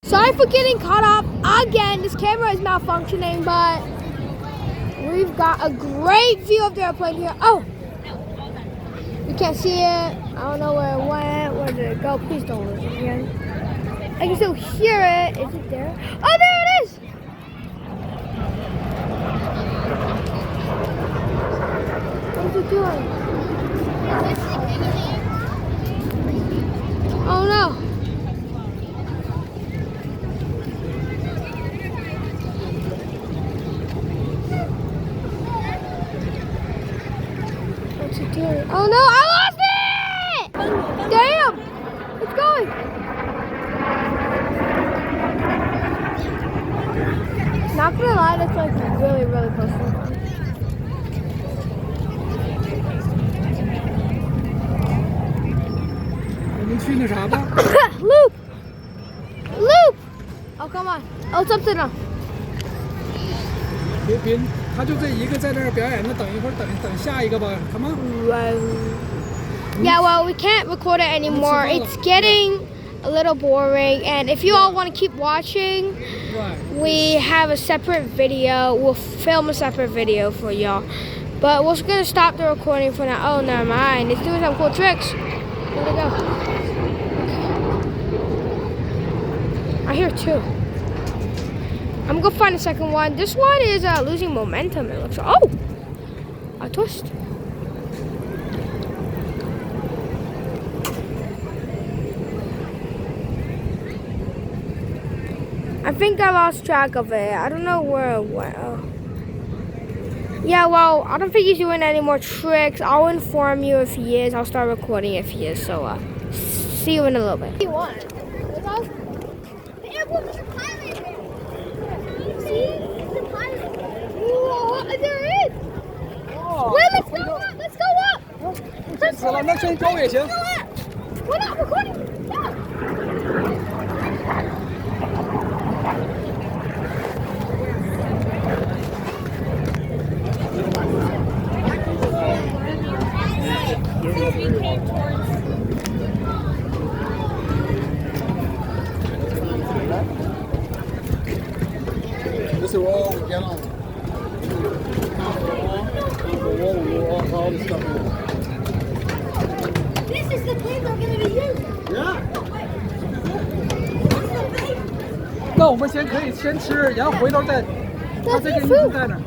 Sorry for getting caught up again. This camera is malfunctioning, but we've got a great view of the airplane here. Oh, you can't see it. I don't know where it went. Where did it go? Please don't lose it again. I can still hear it. Is it there? Oh, there it is. What's it doing? Oh no. What's it doing? Oh no, I lost it! Damn! It's going. Not gonna lie, that's like really, really close to the phone. Loop! Loop! Oh, come on. Oh, it's up to now. 别别，他就这一个在这儿表演，那等一会儿，等下一个吧，come on。Yeah, well, we can't record it anymore. It's getting a little boring, and if you all want to keep watching, we have a separate video. We'll film a separate video for y'all. But we're gonna stop the recording for now. Oh, never mind. It's doing some cool tricks. Where'd it go? I hear two. I'm gonna find a second one. This one is losing momentum. It looks. Oh, a twist. I think I lost track of it. I don't know where it went. Oh. Yeah, well, I don't think he's doing any more tricks. I'll inform you if he is. I'll start recording if he is. So, see you in a little bit. What do you want? The airport was a pilot there. See? The pilot. Whoa, there is. Oh, wait, let's go up. Let's go up. Let's go up. We're not recording. Yeah. This is all we get on. All this stuff. This is the plane we're going to be using. Yeah. 那我们先可以先吃，然后回头再，他这个一直在那儿。